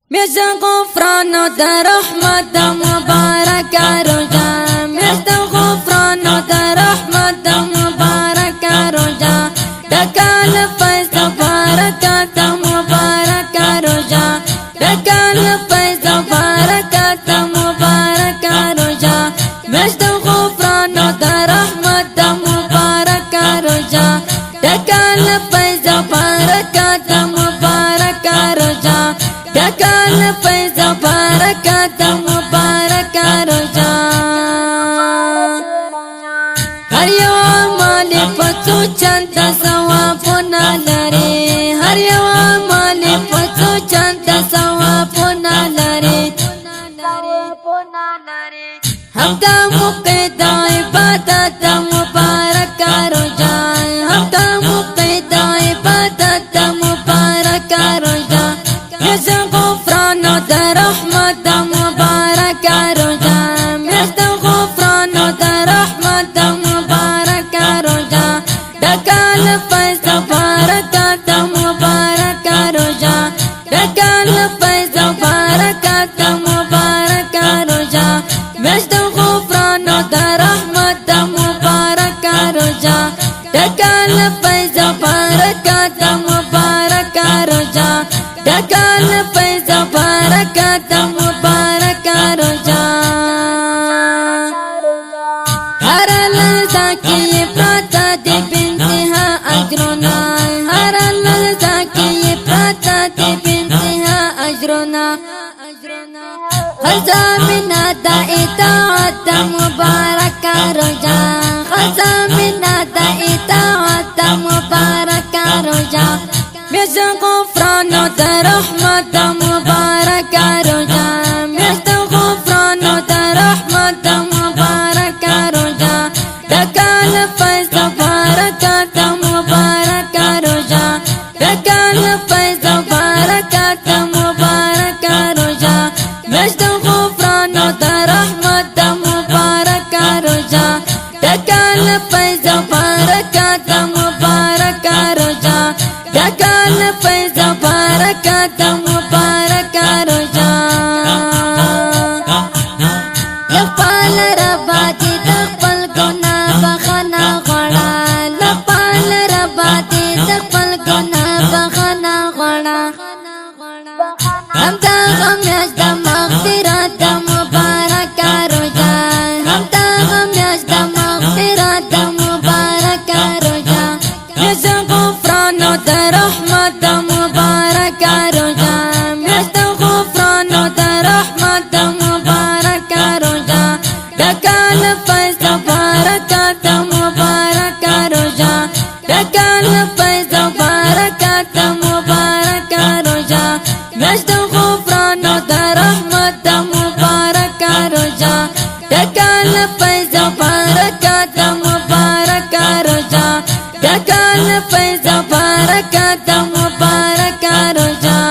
میاشت غفران و در رحمت مبارک روزه، میاشت غفران و در رحمت مبارک روزه، دکان فیض برکت مبارک روزه، دکان فیض برکت مبارک روزه، میاشت غفران و در رحمت مبارک روزه، دکان فیض برکت مبارک روزه، دکان فیض برکت مبارک روزه. هر یو عمل پڅو چند ثوابونه لري، هر یو عمل پڅو چند ثوابونه لري. هفته مقید عبادت مبارک روزه، هفته مقید عبادت مبارک روزه، میاشت غفران و در رحمت مبارک روزه، میاشت غفران و در رحمت مبارک روزه، دکان فیض برکت مبارک روزه، دکان فیض برکت مبارک روزه، میاشت غفران و در رحمت مبارک روزه، دکان فیض برکت مبارک روزه، دکان فیض برکت مبارک روزه. هر لحظه کی پراته دی بانتها اجرنا، هر لحظه کی پراته دی بانتها اجرنا، خزامنا دا اطاعت مبارک روزه، خزامنا دا اطاعت مبارک روزه، میاشت غفران و در رحمت مبارک روزه، میاشت غفران و در رحمت مبارک روزه، دکان فیض برکت مبارک روزه، دکان فیض برکت مبارک روزه، میاشت غفران و در رحمت مبارک روزه، دکان فیض برکت مبارک روزه، دکان فیض برکت مبارک روزه. لپال ربا دی دخپل گناه بخنا غړا، لپال ربا دی دخپل گناه بخنا غړا، هم دا میاشت مغفرت مبارک روزه، هم دا میاشت مغفرت مبارک روزه، میاشت غفران و در رحمت مبارک روزه، میاشت غفران و در رحمت مبارک روزه، دکان فیض برکت مبارک روزه، دکان فیض برکت مبارک روزه، میاشت غفران و در رحمت مبارک روزه، دکان فیض برکت مبارک روزه، دکان فیض برکت مبارک روزه.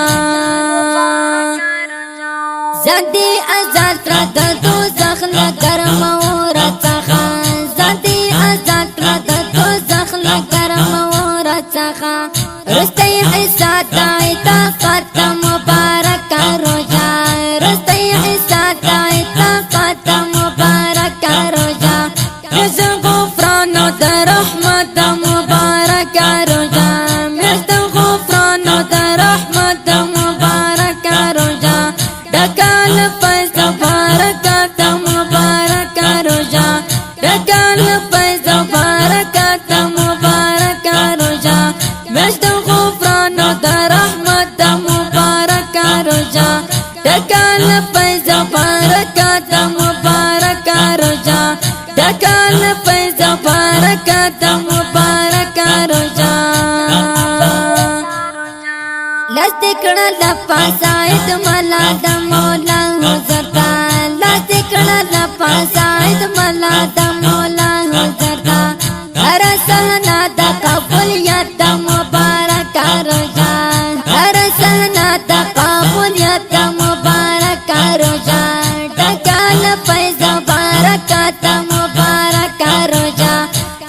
زندی ازاد کړه د دوزخ له ګرم اور څخه، زندی ازاد کړه د دوزخ له ګرم اور څخه، رستی حساب د اطاعت مبارک روزه، رستی حساب د اطاعت مبارک روزه، میاشت غفران و در رحمت مبارک روزه، میاشت غفران و در رحمت مبارک روزه، دکان فیض برکت مبارک روزه، دکان فیض برکت مبارک روزه، میاشت غفران و در رحمت مبارک روزه، دکان فیض برکت مبارک روزه، دکان فیض برکت مبارک روزه. لست کړه لپاساید ملا د مولا حضور تا، لست کړه لپاساید ملا د مولا حضور تا، هر سحنا د قبولیت مبارک روزه، هر سحنا د قبولیت مبارک روزه، دکان فیض برکت مبارک روزه،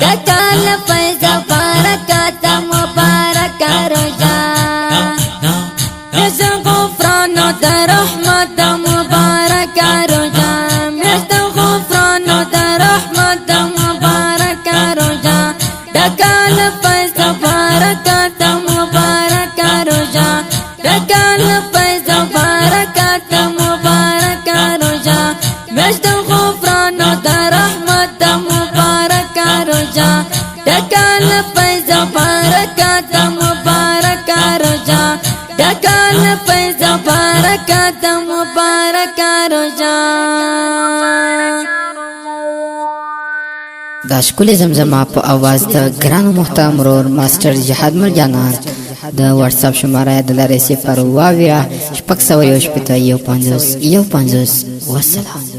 دکان فیض برکت مبارک روزه، میاشت غفران و در ډکال فیض او برکات مبارک روزه میاشت غفران او د رحمت مبارک روزه ډکال فیض او برکات مبارک روزه ډکال فیض او برکات مبارک روزه دا ښکلې زمزمه په اواز د ګران محترم ورور ماسټر جهاد مرجانان د واتساپ شماره د لارې 0 واویا 651 150 والسلام.